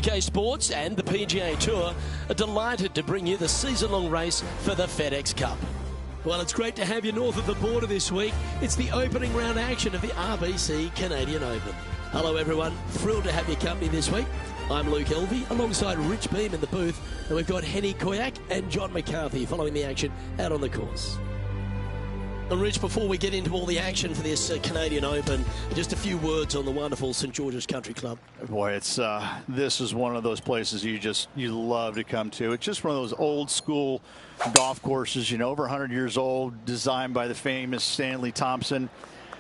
UK Sports and the PGA Tour are delighted to bring you the season-long race for the FedEx Cup. Well, it's great to have you north of the border this week. It's the opening round action of the RBC Canadian Open. Hello, everyone. Thrilled to have your company this week. I'm Luke Elvey, alongside Rich Beam in the booth, and we've got Henny Koyak and John McCarthy following the action out on the course. And Rich, before we get into all the action for this Canadian Open, just a few words on the wonderful St George's Country Club. Boy, it's this is one of those places you love to come to. It's just one of those old school golf courses, you know, over 100 years old, designed by the famous Stanley Thompson,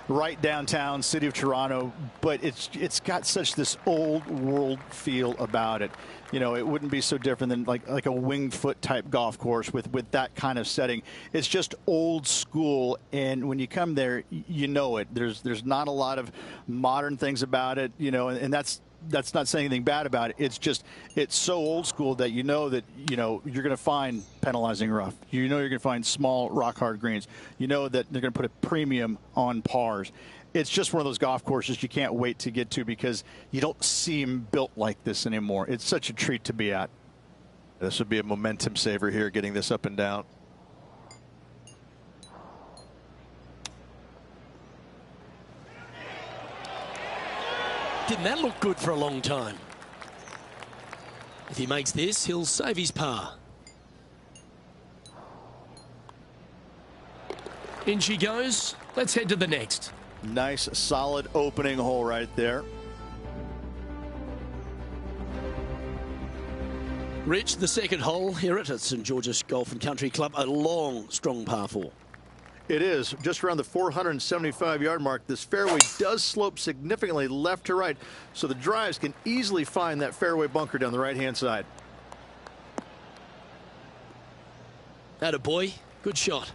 right downtown city of Toronto. But it's got such this old world feel about it. You know, it wouldn't be so different than like a Winged Foot type golf course with that kind of setting. It's just old school, and when you come there, you know it. There's not a lot of modern things about it, you know, and that's not saying anything bad about it. It's so old school that you know you're going to find penalizing rough. You know you're going to find small rock hard greens. You know that they're going to put a premium on pars. It's just one of those golf courses you can't wait to get to because you don't see them built like this anymore. It's such a treat to be at. This would be a momentum saver here, getting this up and down. Didn't that look good for a long time? If he makes this, he'll save his par. In she goes. Let's head to the next. Nice, solid opening hole right there. Rich, the second hole here at St George's Golf and Country Club, a long, strong par 4. It is just around the 475-yard mark. This fairway does slope significantly left to right, so the drives can easily find that fairway bunker down the right-hand side. Atta boy, good shot.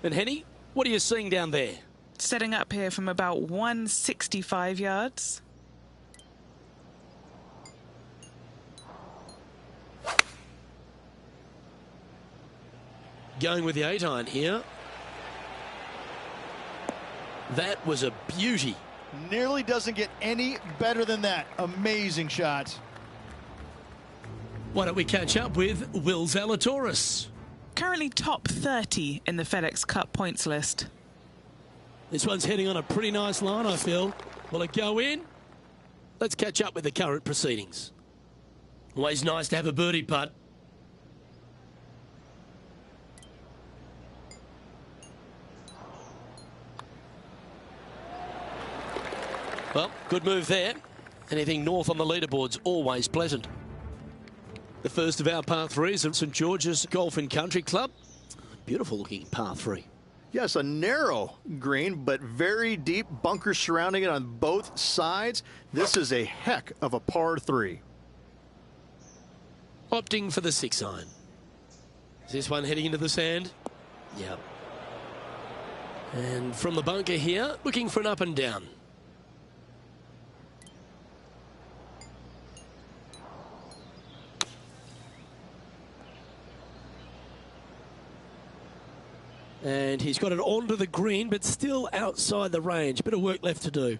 And Henny, what are you seeing down there? Setting up here from about 165 yards. Going with the 8-iron here. That was a beauty. Nearly doesn't get any better than that. Amazing shot. Why don't we catch up with Will Zalatoris? Currently top 30 in the FedEx Cup points list. This one's heading on a pretty nice line, I feel. Will it go in? Let's catch up with the current proceedings. Always nice to have a birdie putt. Well, good move there. Anything north on the leaderboard's always pleasant. The first of our par 3s at St George's Golf and Country Club. Beautiful looking par 3. Yes, a narrow green, but very deep bunkers surrounding it on both sides. This is a heck of a par 3. Opting for the 6-iron. Is this one heading into the sand? Yep. And from the bunker here, looking for an up and down. And he's got it onto the green, but still outside the range. Bit of work left to do.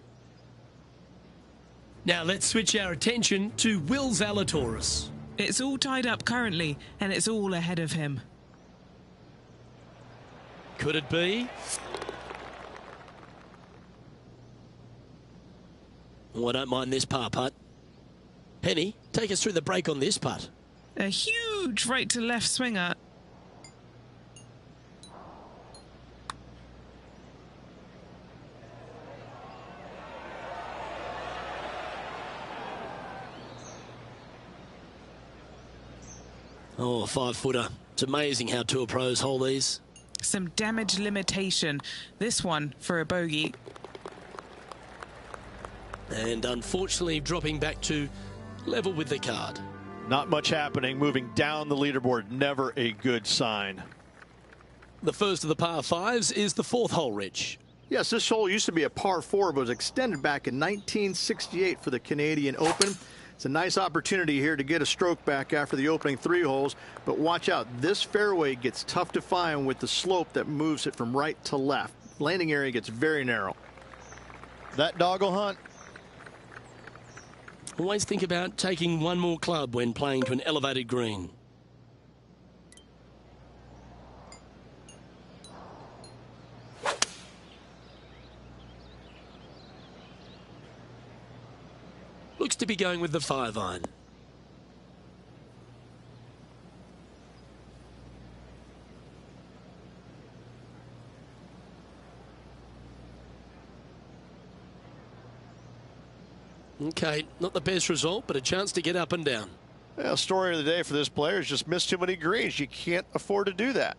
Now let's switch our attention to Will Zalatoris. It's all tied up currently, and it's all ahead of him. Could it be? Oh, I don't mind this par putt. Penny, take us through the break on this putt. A huge right to left swinger. Oh, a 5-footer. It's amazing how tour pros hold these. Some damage limitation. This one for a bogey. And unfortunately dropping back to level with the card. Not much happening. Moving down the leaderboard, never a good sign. The first of the par 5s is the 4th hole, Rich. Yes, this hole used to be a par 4, but was extended back in 1968 for the Canadian Open. It's a nice opportunity here to get a stroke back after the opening 3 holes, but watch out. This fairway gets tough to find with the slope that moves it from right to left. Landing area gets very narrow. That dog will hunt. Always think about taking one more club when playing to an elevated green. Looks to be going with the 5-iron. Okay, not the best result, but a chance to get up and down. Well, story of the day for this player is just missed too many greens. You can't afford to do that.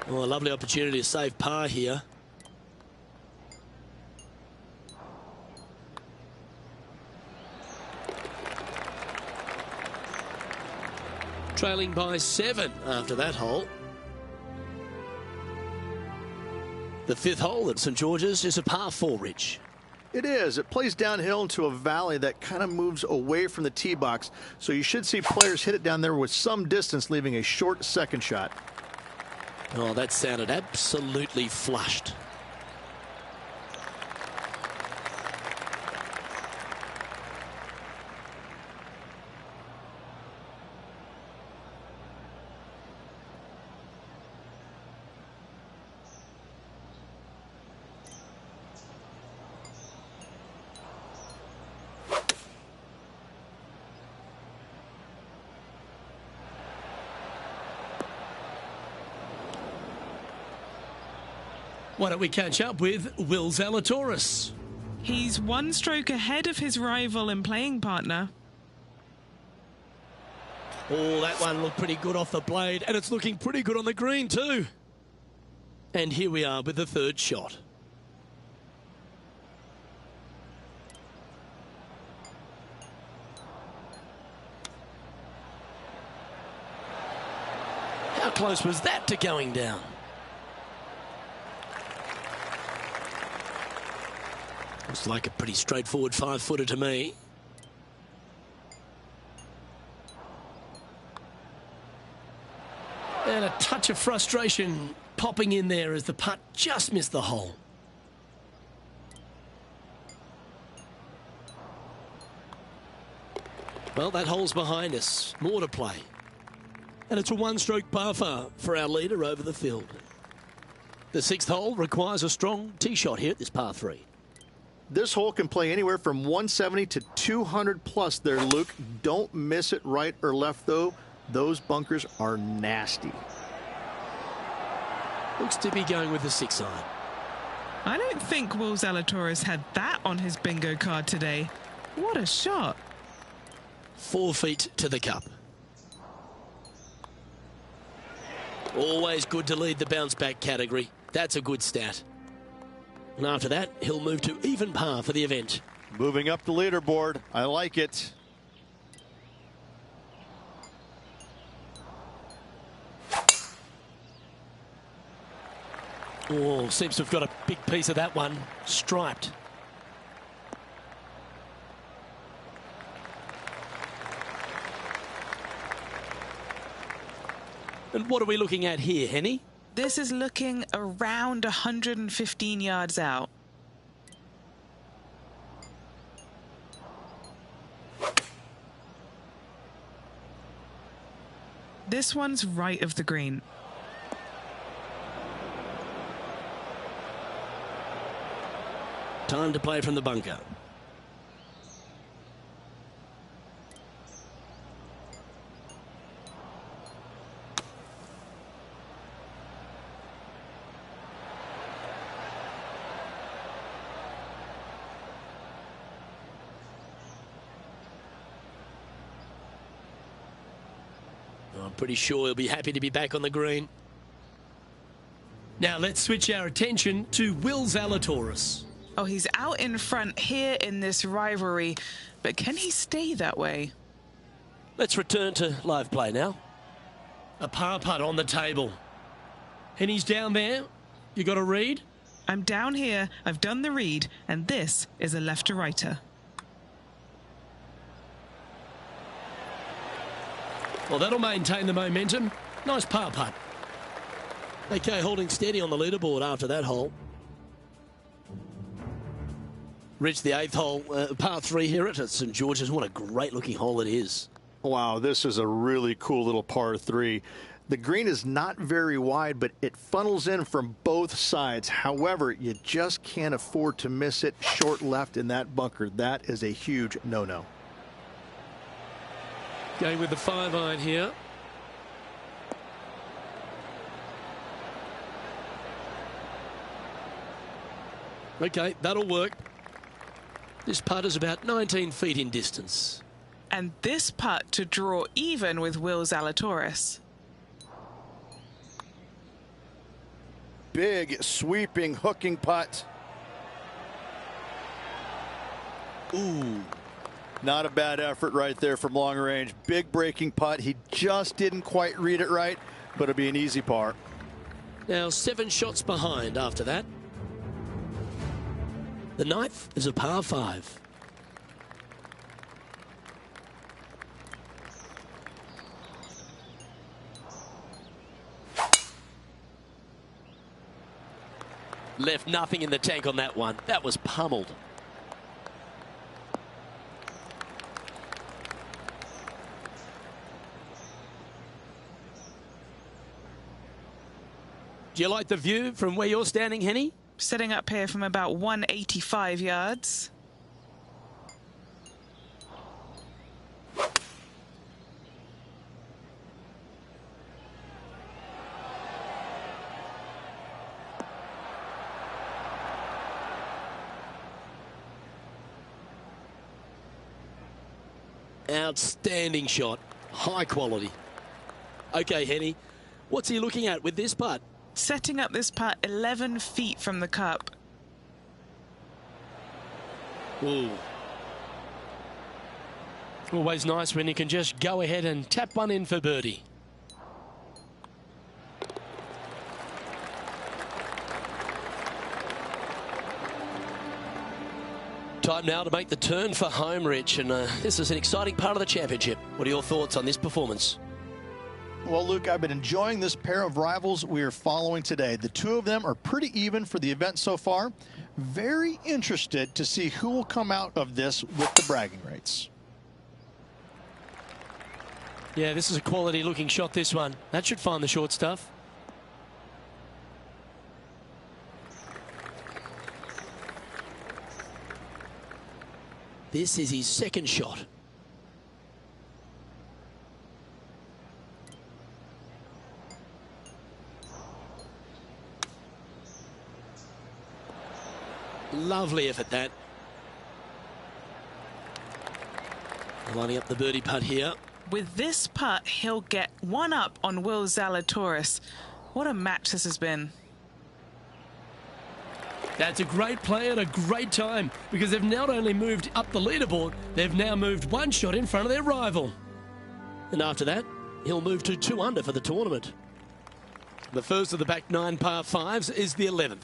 Oh, a lovely opportunity to save par here. Trailing by 7 after that hole. The 5th hole at St George's is a par 4, Rich. It is. It plays downhill into a valley that kind of moves away from the tee box, so you should see players hit it down there with some distance, leaving a short second shot. Oh, that sounded absolutely flushed. Why don't we catch up with Will Zalatoris? He's one stroke ahead of his rival and playing partner. Oh, that one looked pretty good off the blade, and it's looking pretty good on the green too. And here we are with the 3rd shot. How close was that to going down? Looks like a pretty straightforward 5-footer to me. And a touch of frustration popping in there as the putt just missed the hole. Well, that hole's behind us. More to play. And it's a one-stroke par for our leader over the field. The 6th hole requires a strong tee shot here at this par 3. This hole can play anywhere from 170 to 200 plus there, Luke. Don't miss it right or left, though. Those bunkers are nasty. Looks to be going with the 6-iron. I don't think Will Zalatoris had that on his bingo card today. What a shot. 4 feet to the cup. Always good to lead the bounce back category. That's a good stat. And after that, he'll move to even par for the event. Moving up the leaderboard. I like it. Oh, seems to have got a big piece of that one. Striped. And what are we looking at here, Henny? This is looking around 115 yards out. This one's right of the green. Time to play from the bunker. I'm pretty sure he'll be happy to be back on the green. Now let's switch our attention to Will Zalatoris. Oh, he's out in front here in this rivalry, but can he stay that way? Let's return to live play now. A par putt on the table. And he's down there. You got a read? I'm down here, I've done the read, and this is a left-to-righter. Well, that'll maintain the momentum. Nice par putt. Okay, holding steady on the leaderboard after that hole. Reached the 8th hole, par 3 here at St George's. What a great looking hole it is. Wow, this is a really cool little par 3. The green is not very wide, but it funnels in from both sides. However, you just can't afford to miss it short left in that bunker. That is a huge no-no. Going with the 5-iron here. Okay, that'll work. This putt is about 19 feet in distance. And this putt to draw even with Will Zalatoris. Big, sweeping, hooking putt. Ooh. Not a bad effort right there from long range. Big breaking putt. He just didn't quite read it right, but it'll be an easy par. Now 7 shots behind after that. The 9th is a par 5. Left nothing in the tank on that one. That was pummeled. Do you like the view from where you're standing, Henny? Setting up here from about 185 yards. Outstanding shot. High quality. Okay, Henny, what's he looking at with this putt? Setting up this putt 11 feet from the cup. Ooh. Always nice when you can just go ahead and tap one in for birdie. Time now to make the turn for home, Rich, and this is an exciting part of the championship. What are your thoughts on this performance? Well, Luke, I've been enjoying this pair of rivals we are following today. The two of them are pretty even for the event so far. Very interested to see who will come out of this with the bragging rights. Yeah, this is a quality looking shot, this one. That should find the short stuff. This is his second shot. Lovely effort, that. Lining up the birdie putt here. With this putt, he'll get one up on Will Zalatoris. What a match this has been. That's a great play at a great time, because they've not only moved up the leaderboard, they've now moved one shot in front of their rival. And after that, he'll move to 2 under for the tournament. The first of the back 9 par 5s is the 11th.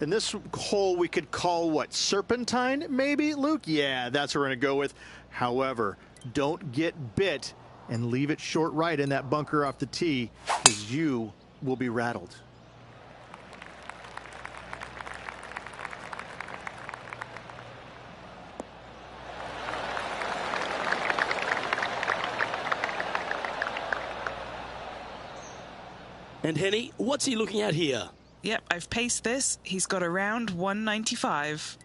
And this hole we could call what, serpentine maybe, Luke? Yeah, that's what we're going to go with. However, don't get bit and leave it short right in that bunker off the tee, because you will be rattled. And Henny, what's he looking at here? Yep, I've paced this. He's got around 195.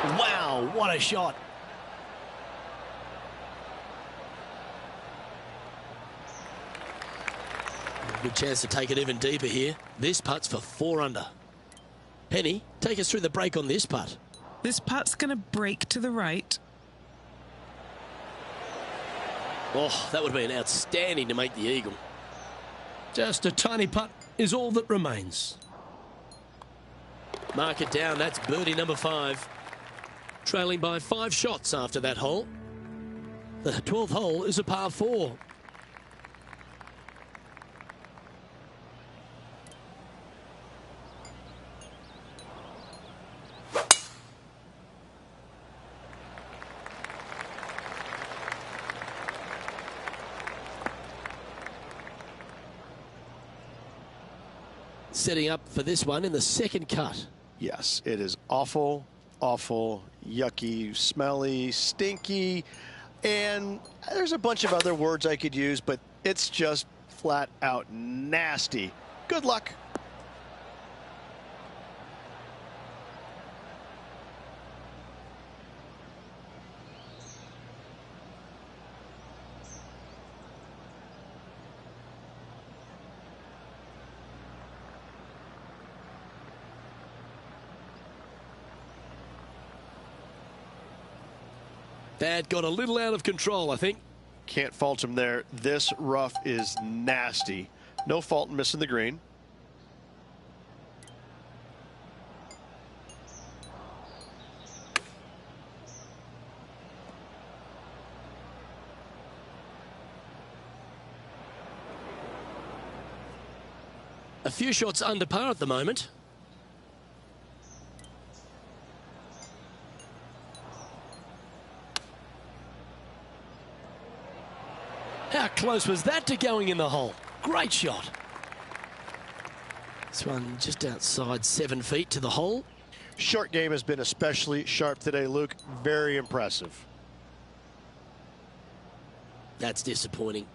Wow, what a shot. Good chance to take it even deeper here. This putt's for 4 under. Henny, take us through the break on this putt. This putt's going to break to the right. Oh, that would have been outstanding to make the eagle. Just a tiny putt is all that remains. Mark it down, that's birdie number 5. Trailing by 5 shots after that hole. The 12th hole is a par 4. setting up for this one in the second cut. Yes, it is awful, awful, yucky, smelly, stinky, and there's a bunch of other words I could use, but it's just flat out nasty. Good luck. That got a little out of control, I think. Can't fault him there. This rough is nasty. No fault in missing the green. A few shots under par at the moment. How close was that to going in the hole? Great shot. This one just outside 7 feet to the hole. Short game has been especially sharp today, Luke. Very impressive. That's disappointing.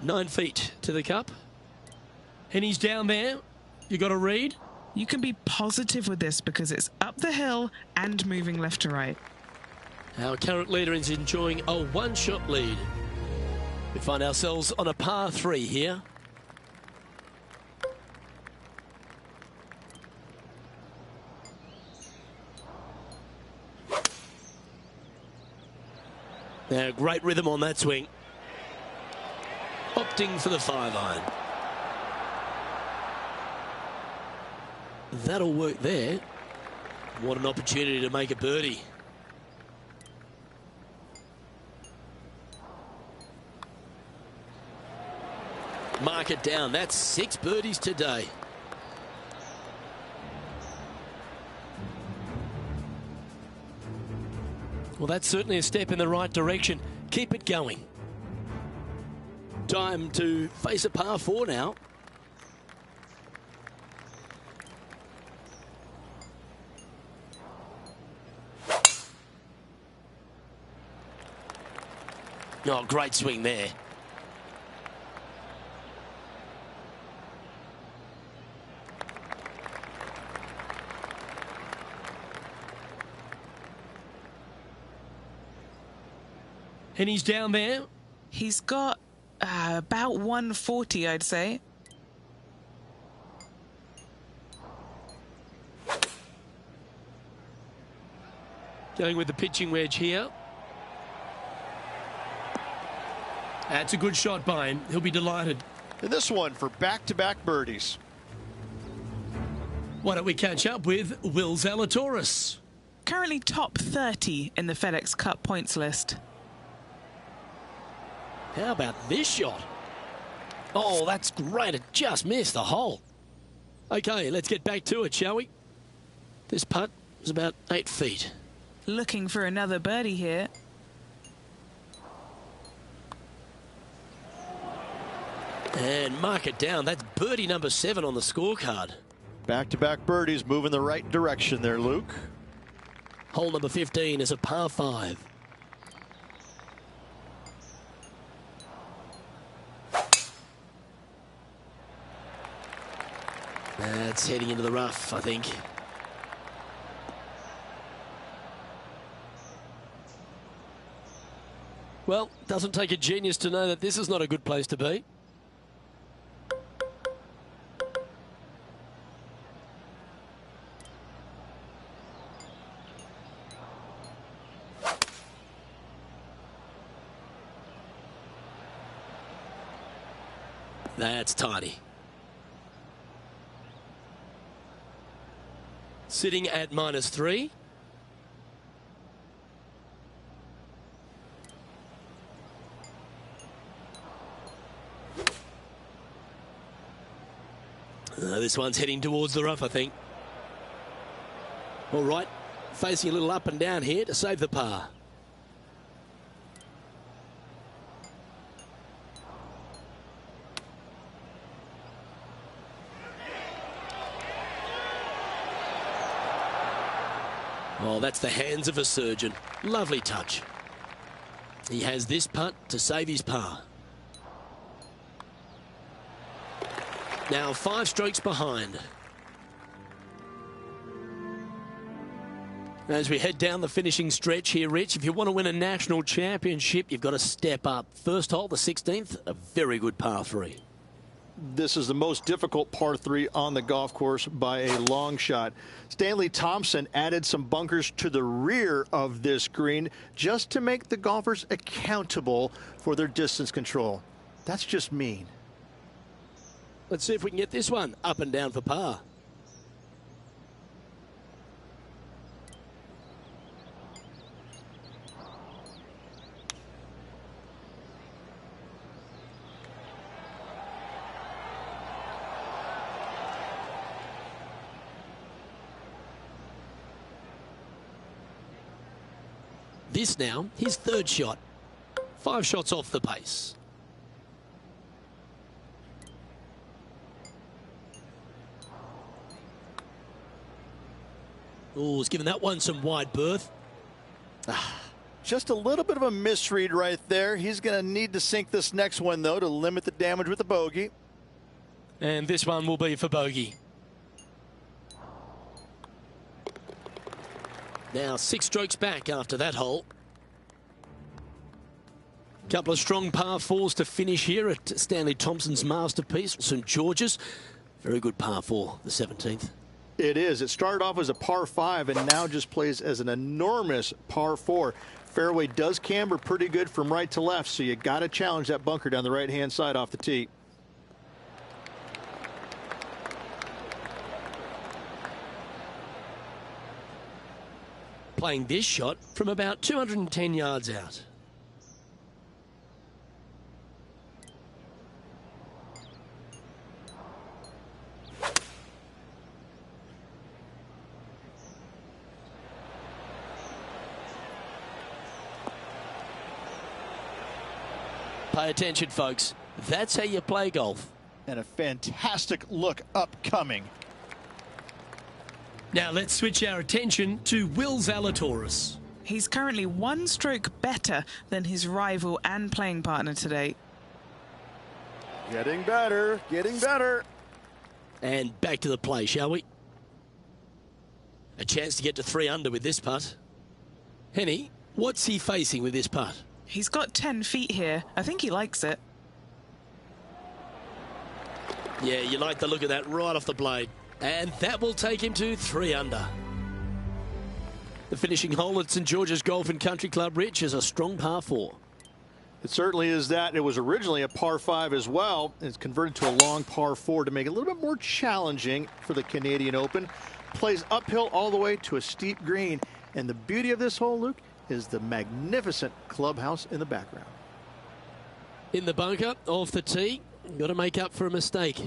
Nine feet to the cup. And he's down there. You got to read. You can be positive with this because it's up the hill and moving left to right. Our current leader is enjoying a one-shot lead. We find ourselves on a par 3 here. Now, great rhythm on that swing. Opting for the 5-iron. That'll work there. What an opportunity to make a birdie. Mark it down. That's 6 birdies today. Well, that's certainly a step in the right direction. Keep it going. Time to face a par 4 now. Oh, great swing there. And he's down there. He's got about 140, I'd say. Going with the pitching wedge here. That's a good shot by him. He'll be delighted. And this one for back-to-back birdies. Why don't we catch up with Will Zalatoris? Currently top 30 in the FedEx Cup points list. How about this shot? Oh, that's great. It just missed the hole. Okay, let's get back to it, shall we? This putt was about 8 feet. Looking for another birdie here. And mark it down. That's birdie number 7 on the scorecard. Back-to-back birdies moving the right direction there, Luke. Hole number 15 is a par 5. That's heading into the rough, I think. Well, doesn't take a genius to know that this is not a good place to be. That's tidy. Sitting at -3. This one's heading towards the rough, I think. All right, facing a little up and down here to save the par. Oh, that's the hands of a surgeon. Lovely touch. He has this putt to save his par. Now 5 strokes behind. As we head down the finishing stretch here, Rich, if you want to win a national championship, you've got to step up. First hole, the 16th, a very good par 3. This is the most difficult par 3 on the golf course by a long shot. Stanley Thompson added some bunkers to the rear of this green just to make the golfers accountable for their distance control. That's just mean. Let's see if we can get this one up and down for par. This now, his 3rd shot. 5 shots off the pace. Oh, he's given that one some wide berth. Just a little bit of a misread right there. He's going to need to sink this next one, though, to limit the damage with the bogey. And this one will be for bogey. Now 6 strokes back after that hole. Couple of strong par 4s to finish here at Stanley Thompson's masterpiece, St George's. Very good par 4, the 17th. It is. It started off as a par 5 and now just plays as an enormous par 4. Fairway does camber pretty good from right to left, so you got to challenge that bunker down the right-hand side off the tee. Playing this shot from about 210 yards out. Pay attention, folks. That's how you play golf. And a fantastic look upcoming. Now let's switch our attention to Will Zalatoris. He's currently 1 stroke better than his rival and playing partner today. Getting better, getting better. And back to the play, shall we? A chance to get to 3 under with this putt. Henny, what's he facing with this putt? He's got 10 feet here. I think he likes it. Yeah, you like the look of that right off the blade. And that will take him to 3 under. The finishing hole at St George's Golf and Country Club, Rich, is a strong par 4. It certainly is that. It was originally a par 5 as well. It's converted to a long par 4 to make it a little bit more challenging for the Canadian Open. Plays uphill all the way to a steep green. And the beauty of this hole, Luke, is the magnificent clubhouse in the background. In the bunker, off the tee, got to make up for a mistake.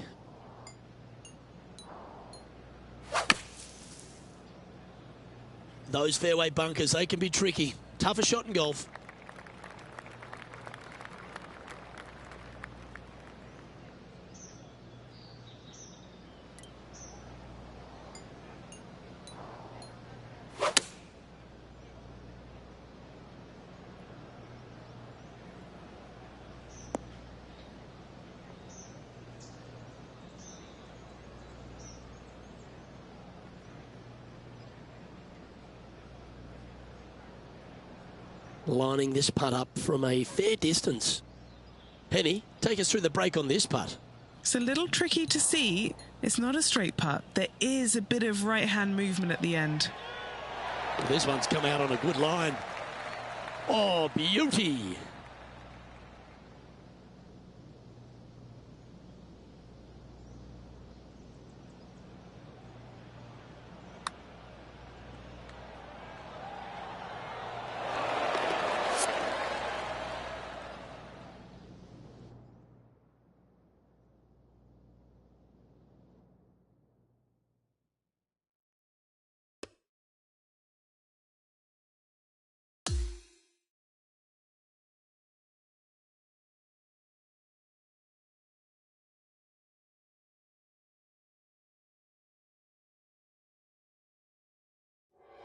Those fairway bunkers, they can be tricky. Tougher shot in golf. Lining this putt up from a fair distance. Penny, take us through the break on this putt. It's a little tricky to see. It's not a straight putt. There is a bit of right-hand movement at the end. This one's come out on a good line. Oh, beauty.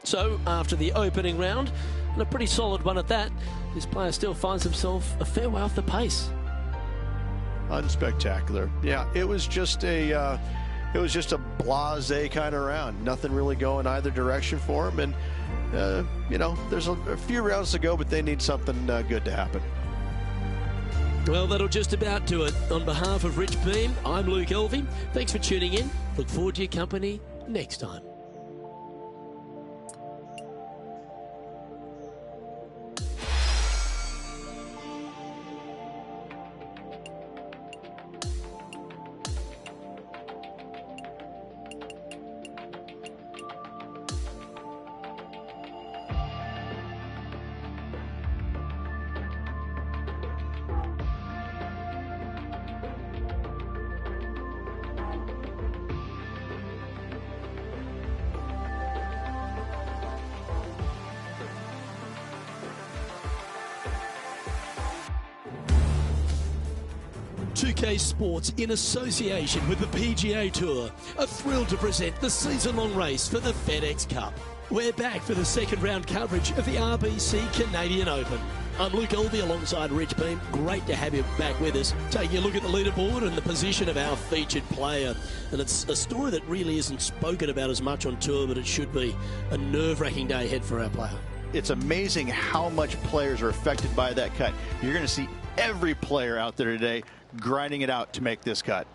So, after the opening round, and a pretty solid one at that, this player still finds himself a fair way off the pace. Unspectacular. Yeah, it was just a blasé kind of round. Nothing really going either direction for him, and you know, there's a few rounds to go, but they need something good to happen. Well, that'll just about do it. On behalf of Rich Beam, I'm Luke Elvey. Thanks for tuning in. Look forward to your company next time. Sports in association with the PGA Tour are thrilled to present the season-long race for the FedEx Cup. We're back for the second round coverage of the RBC Canadian Open. I'm Luke Elvey alongside Rich Beam. Great to have you back with us, taking a look at the leaderboard and the position of our featured player. And it's a story that really isn't spoken about as much on tour, but it should be a nerve-wracking day ahead for our player. It's amazing how much players are affected by that cut. You're going to see every player out there today grinding it out to make this cut.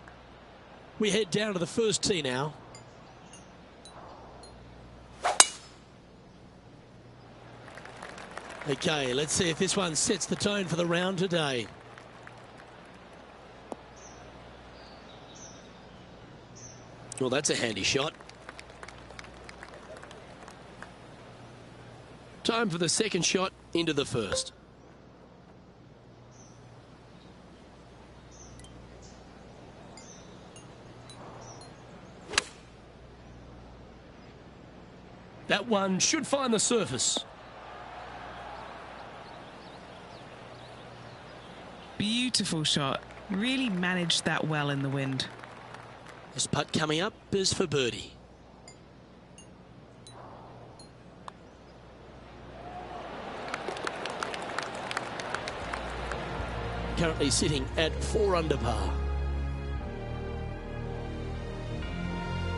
We head down to the first tee now. Okay, let's see if this one sets the tone for the round today. Well, that's a handy shot. Time for the second shot into the first. That one should find the surface. Beautiful shot. Really managed that well in the wind. This putt coming up is for birdie. Currently sitting at 4 under par.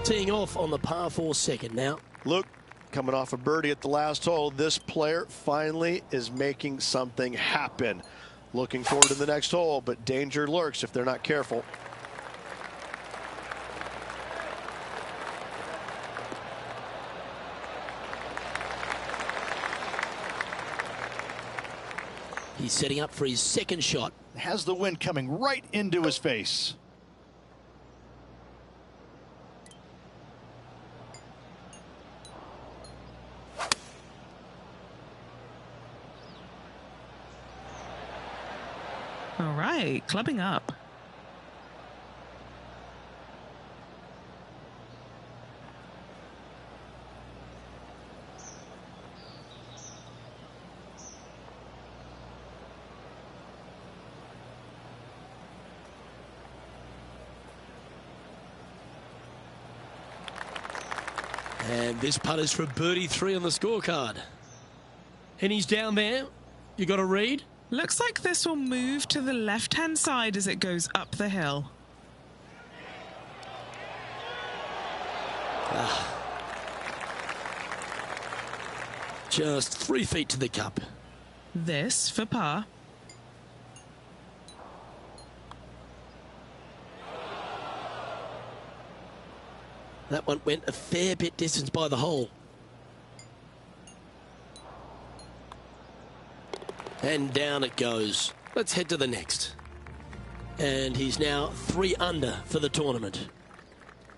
Teeing off on the par 4 second now. Luke, coming off a birdie at the last hole, this player finally is making something happen. Looking forward to the next hole, but danger lurks if they're not careful. He's setting up for his second shot. Has the wind coming right into his face. All right, clubbing up. And this putt is for birdie 3 on the scorecard. And he's down there. You got to read. Looks like this will move to the left-hand side as it goes up the hill. Just 3 feet to the cup. This for par. That one went a fair bit distance by the hole. And down it goes. Let's head to the next. And he's now 3 under for the tournament.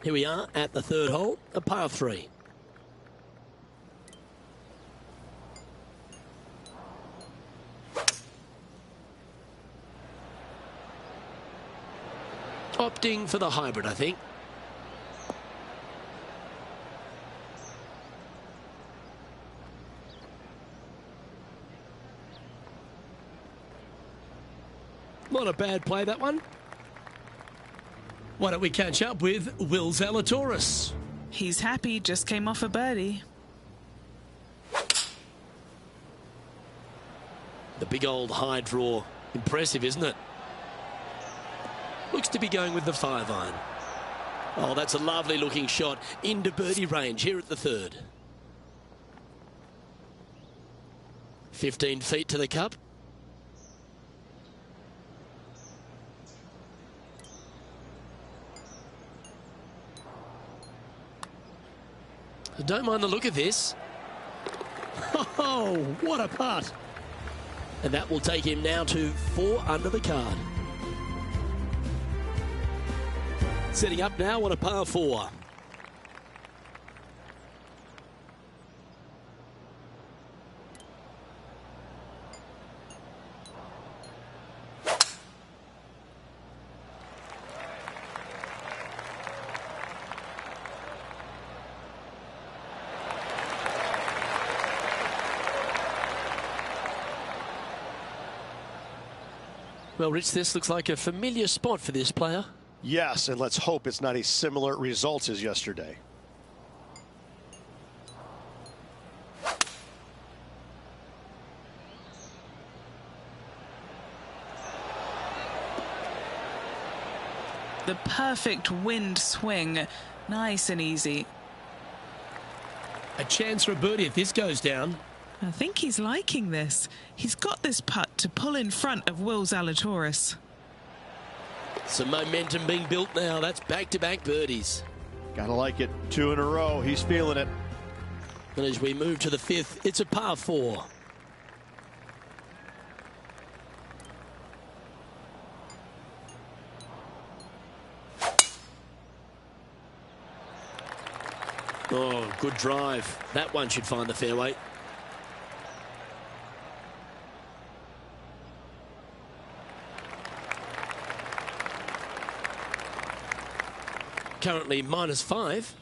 Here we are at the 3rd hole, a par 3. Opting for the hybrid, I think. Not a bad play, that one. Why don't we catch up with Will Zalatoris? He's happy, just came off a birdie. The big old high draw. Impressive, isn't it? Looks to be going with the 5-iron. Oh, that's a lovely looking shot into birdie range here at the third. 15 feet to the cup. Don't mind the look of this. Oh, what a putt. And that will take him now to 4 under the card. Setting up now on a par 4. Well, Rich, this looks like a familiar spot for this player. Yes, and let's hope it's not a similar result as yesterday. The perfect wind swing. Nice and easy. A chance for a birdie if this goes down. I think he's liking this. He's got this putt to pull in front of Will Zalatoris. Some momentum being built now. That's back-to-back birdies. Gotta like it. 2 in a row. He's feeling it. And as we move to the 5th, it's a par 4. Oh, good drive. That one should find the fairway. Currently -5.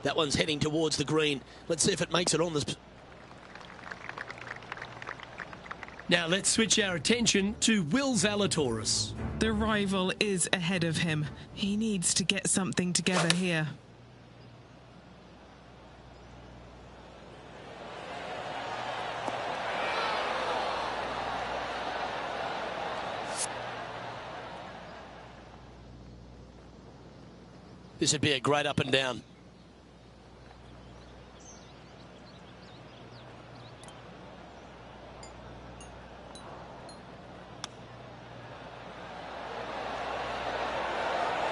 That one's heading towards the green. Let's see if it makes it on this. Now let's switch our attention to Will Zalatoris. The rival is ahead of him. He needs to get something together here. This would be a great up and down.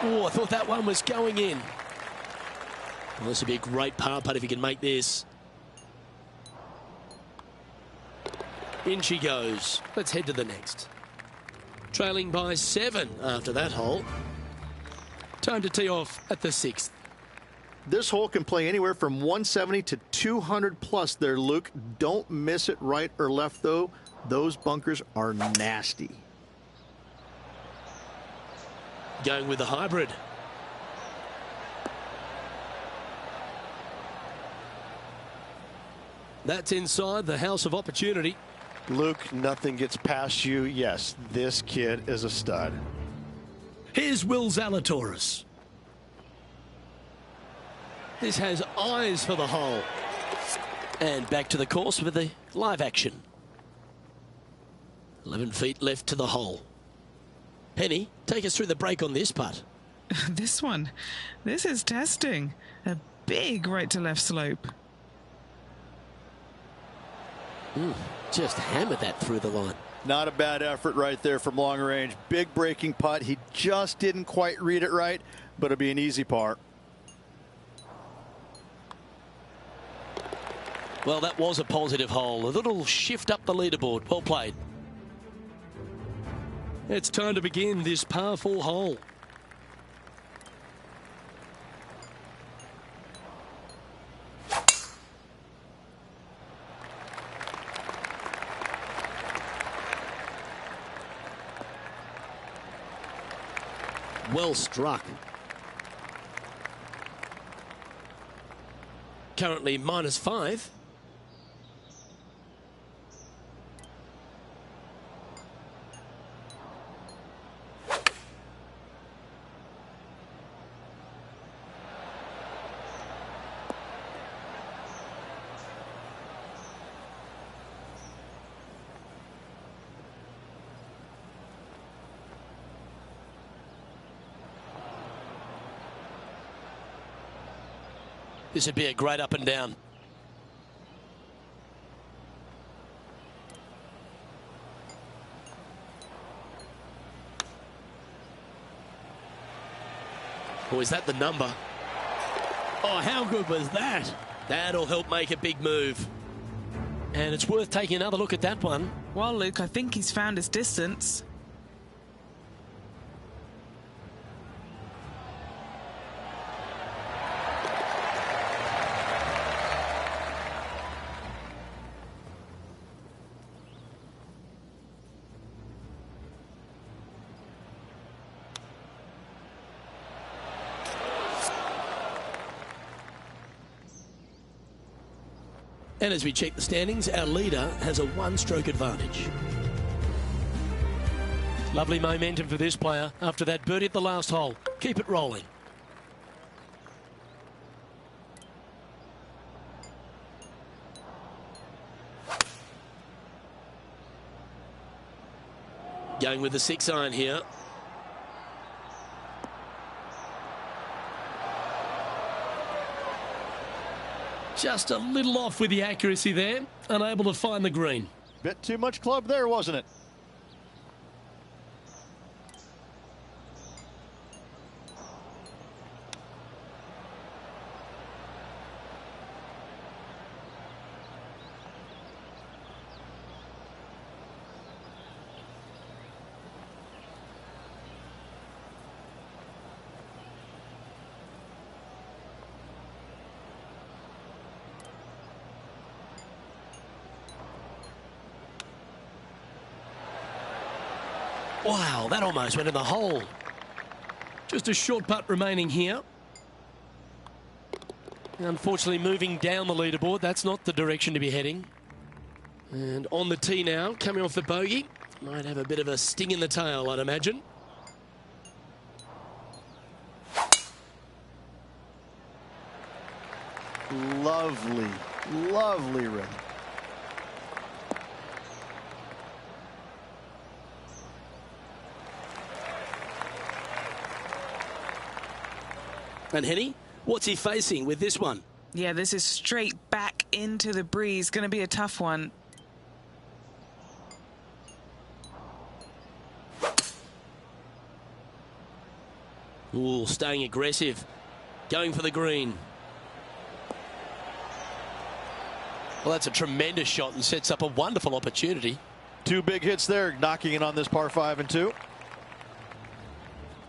Oh, I thought that one was going in. Well, this would be a great par putt if he can make this. In she goes. Let's head to the next. Trailing by 7 after that hole. Time to tee off at the 6th. This hole can play anywhere from 170 to 200 plus there, Luke. Don't miss it right or left, though. Those bunkers are nasty. Going with the hybrid. That's inside the house of opportunity. Luke, nothing gets past you. Yes, this kid is a stud. Here's Will Zalatoris. This has eyes for the hole. And back to the course with the live action. 11 feet left to the hole. Penny, take us through the break on this putt. This one. This is testing. A big right to left slope. Just hammered that through the line. Not a bad effort right there from long range. Big breaking putt. He just didn't quite read it right, but it'll be an easy par. Well, that was a positive hole. A little shift up the leaderboard. Well played. It's time to begin this par 4 hole. Well struck. Currently -5. This would be a great up and down. Or is that the number? Oh, how good was that? That'll help make a big move. And it's worth taking another look at that one. Well, Luke, I think he's found his distance. And as we check the standings, our leader has a one-stroke advantage. Lovely momentum for this player after that birdie at the last hole. Keep it rolling. Going with the 6-iron here. Just a little off with the accuracy there, unable to find the green. Bit too much club there, wasn't it? Wow, that almost went in the hole. Just a short putt remaining here. Unfortunately, moving down the leaderboard, that's not the direction to be heading. And on the tee now, coming off the bogey. Might have a bit of a sting in the tail, I'd imagine. Lovely, lovely ring. And Henny, what's he facing with this one? Yeah, this is straight back into the breeze. Going to be a tough one. Ooh, staying aggressive. Going for the green. Well, that's a tremendous shot and sets up a wonderful opportunity. Two big hits there, knocking it on this par 5 and 2.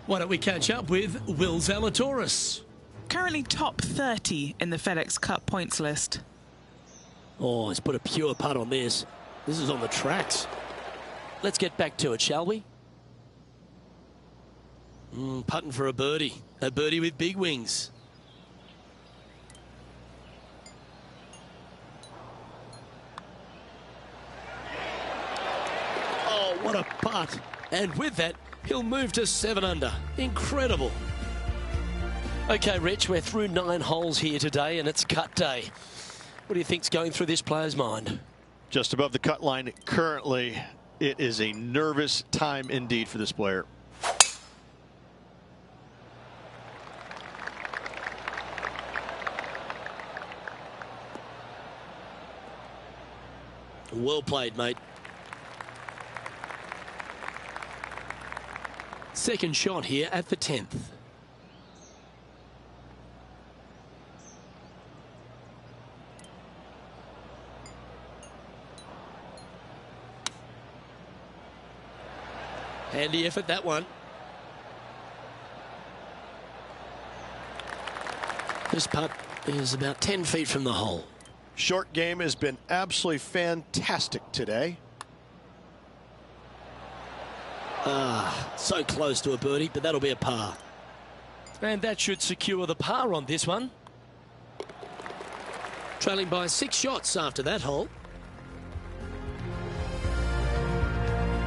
Why don't we catch up with Will Zalatoris? Currently top 30 in the FedEx Cup points list. Oh, he's put a pure putt on this. This is on the tracks. Let's get back to it, shall we? Putting for a birdie. A birdie with big wings. Oh, what a putt. And with that, he'll move to 7 under. Incredible. Okay, Rich, we're through 9 holes here today, and it's cut day. What do you think's going through this player's mind? Just above the cut line currently. It is a nervous time indeed for this player. Well played, mate. Second shot here at the 10th. Handy effort, that one. This putt is about 10 feet from the hole. Short game has been absolutely fantastic today. So close to a birdie, but that'll be a par. And that should secure the par on this one. Trailing by 6 shots after that hole.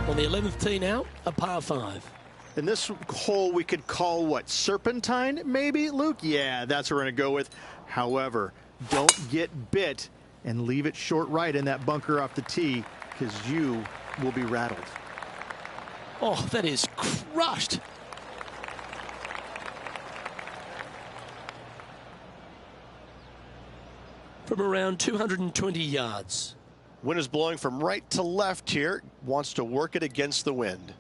On the 11th tee now, a par 5. And this hole we could call what, serpentine maybe, Luke? Yeah, that's what we're going to go with. However, don't get bit and leave it short right in that bunker off the tee, because you will be rattled. Oh, that is crushed. from around 220 yards. Wind is blowing from right to left here. Wants to work it against the wind.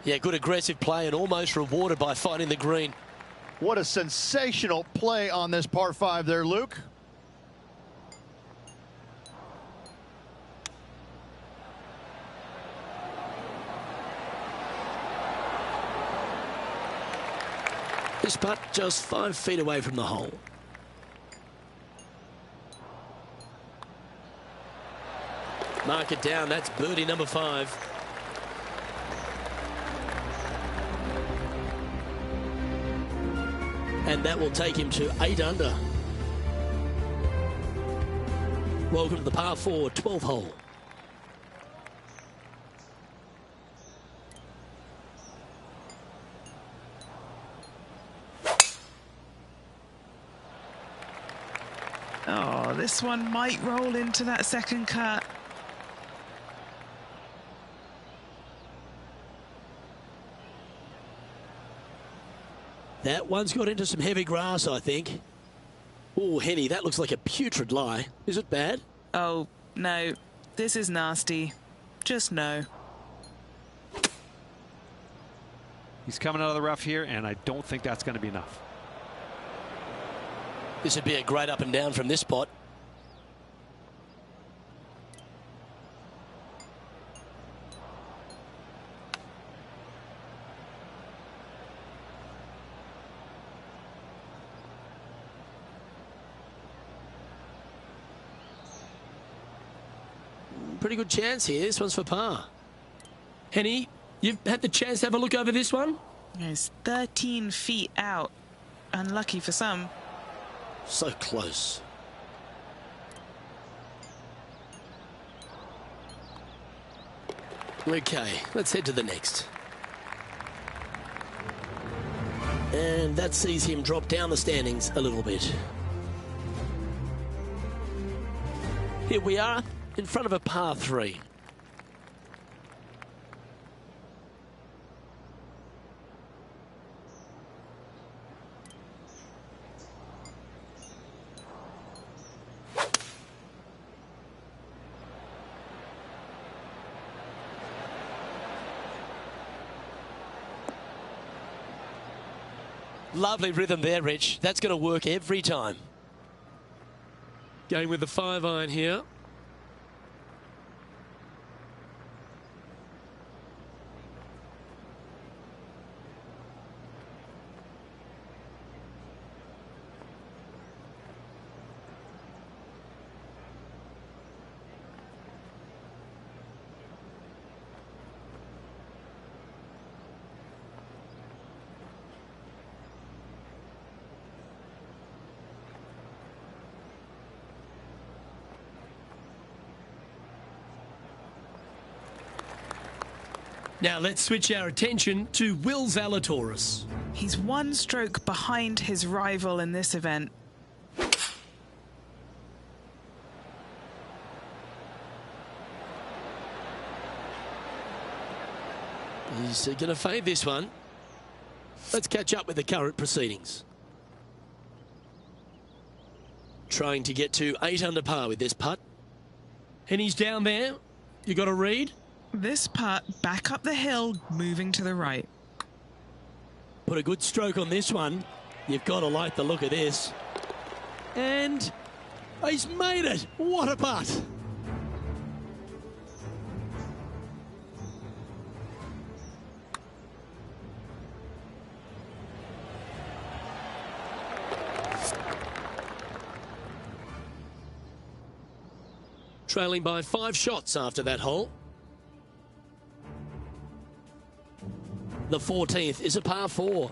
Yeah, good aggressive play and almost rewarded by finding the green. What a sensational play on this par 5 there, Luke. This putt just 5 feet away from the hole. Mark it down. That's birdie number 5. And that will take him to 8 under. Welcome to the par 4 12th hole. Oh, this one might roll into that second cut. That one's got into some heavy grass, I think. Oh, Henny, that looks like a putrid lie. Is it bad? Oh, no. This is nasty. Just no. He's coming out of the rough here, and I don't think that's going to be enough. This would be a great up and down from this spot. Pretty good chance here. This one's for par. Henny, you've had the chance to have a look over this one? It's 13 feet out. Unlucky for some. So close. Okay, let's head to the next. And that sees him drop down the standings a little bit. Here we are in front of a par 3. Lovely rhythm there, Rich. That's going to work every time. Going with the 5-iron here. Now let's switch our attention to Will Zalatoris. He's 1 stroke behind his rival in this event. He's going to fade this one. Let's catch up with the current proceedings. Trying to get to 8 under par with this putt. And he's down there. You got a read? This putt back up the hill, moving to the right. Put a good stroke on this one. You've got to like the look of this. And he's made it. What a putt. Trailing by 5 shots after that hole. The 14th is a par 4.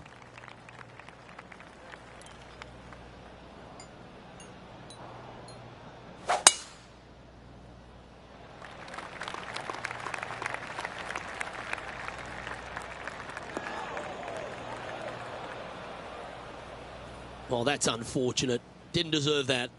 Well, that's unfortunate. Didn't deserve that.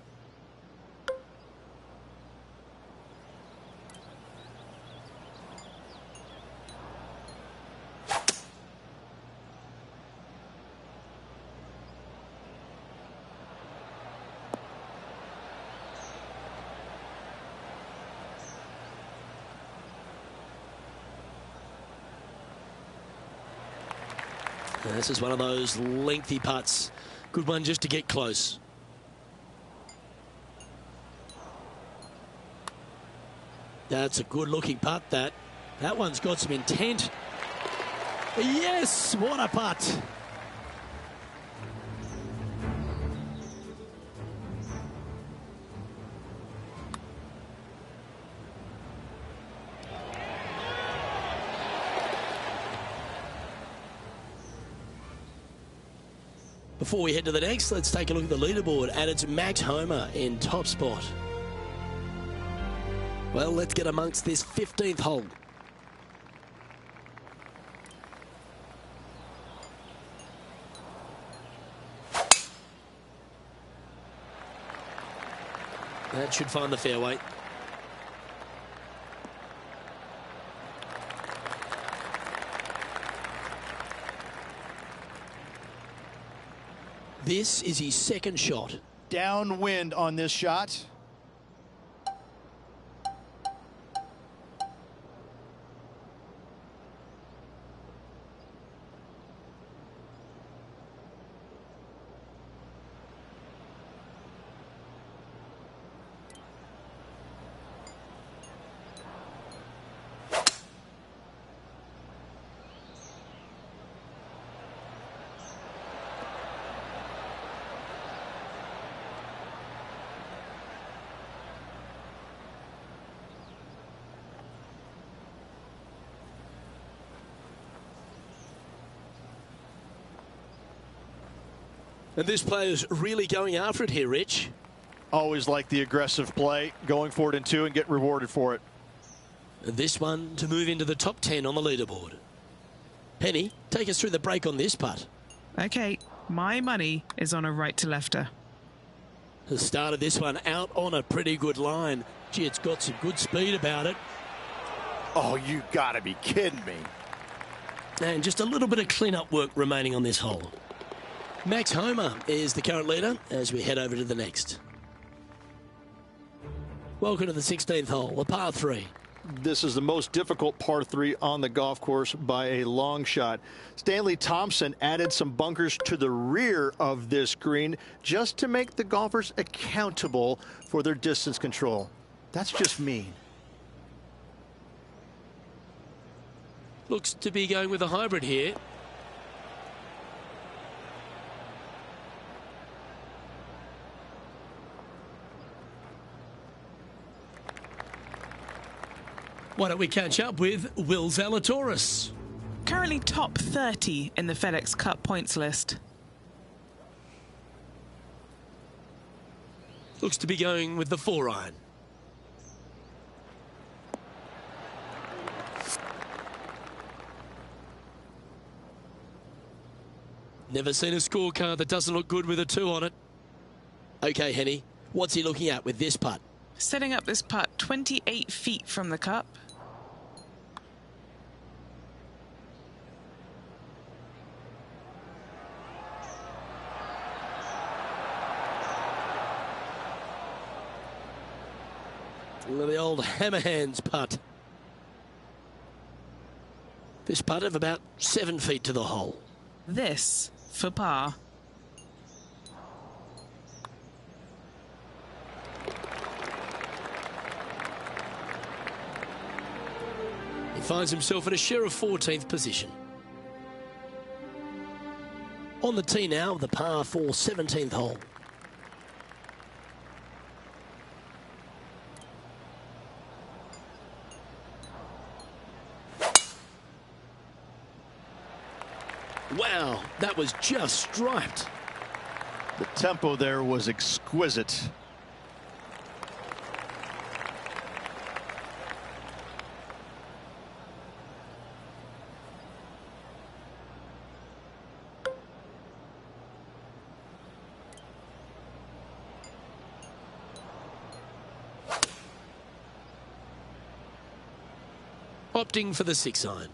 This is one of those lengthy putts. Good one just to get close. That's a good looking putt. That one's got some intent. Yes, what a putt. Before we head to the next, let's take a look at the leaderboard, and it's Max Homa in top spot. Well, let's get amongst this 15th hole. That should find the fairway. This is his second shot. Downwind on this shot. And this player's really going after it here, Rich. Always like the aggressive play, going for it in two and get rewarded for it. And this one to move into the top 10 on the leaderboard. Penny, take us through the break on this putt. Okay, my money is on a right-to-lefter. The start of this one out on a pretty good line. Gee, it's got some good speed about it. Oh, you gotta be kidding me. And just a little bit of clean-up work remaining on this hole. Max Homa is the current leader as we head over to the next. Welcome to the 16th hole, a par 3. This is the most difficult par 3 on the golf course by a long shot. Stanley Thompson added some bunkers to the rear of this green just to make the golfers accountable for their distance control. That's just mean. Looks to be going with a hybrid here. Why don't we catch up with Will Zalatoris? Currently top 30 in the FedEx Cup points list. Looks to be going with the 4-iron. Never seen a scorecard that doesn't look good with a 2 on it. Okay, Henny, what's he looking at with this putt? Setting up this putt 28 feet from the cup. The old hammerhands putt. This putt of about 7 feet to the hole. This for par. He finds himself at a share of 14th position. On the tee now, the par 4 17th hole. Wow, that was just striped. The tempo there was exquisite. opting for the 6-iron.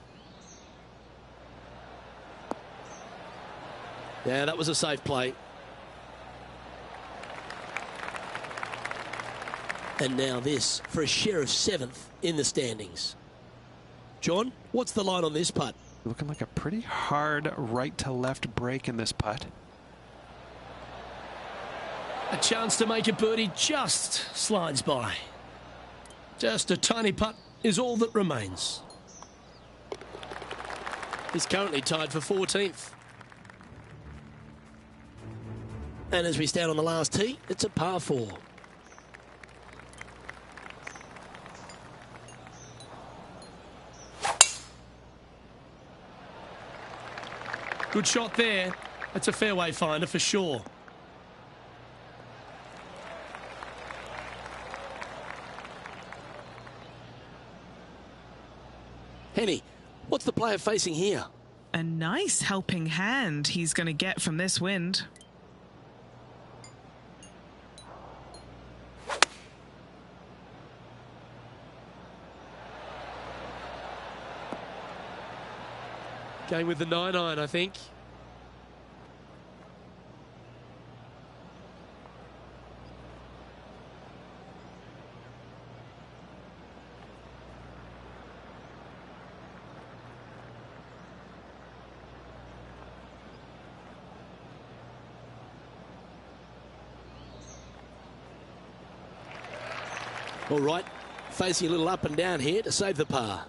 Yeah, that was a safe play. And now this for a share of 7th in the standings. John, what's the line on this putt? Looking like a pretty hard right to left break in this putt. A chance to make a birdie just slides by. Just a tiny putt is all that remains. He's currently tied for 14th. And as we stand on the last tee, it's a par 4. Good shot there. That's a fairway finder for sure. Henny, what's the player facing here? A nice helping hand he's going to get from this wind. Going with the 9-iron, I think. All right, facing a little up and down here to save the par.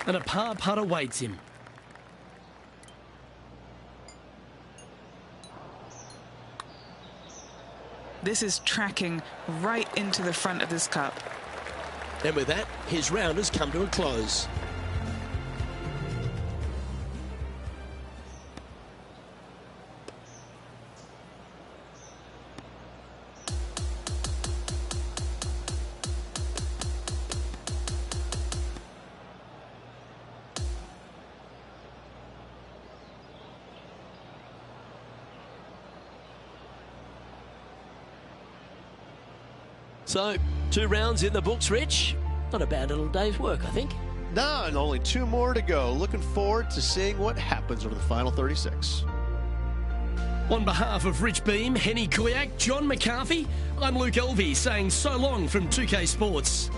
And a par putt awaits him. This is tracking right into the front of this cup. And with that, his round has come to a close. So, 2 rounds in the books, Rich. Not a bad little day's work, I think. No, and only 2 more to go. Looking forward to seeing what happens over the final 36. On behalf of Rich Beam, Henny Kuyak, John McCarthy, I'm Luke Elvey saying so long from 2K Sports.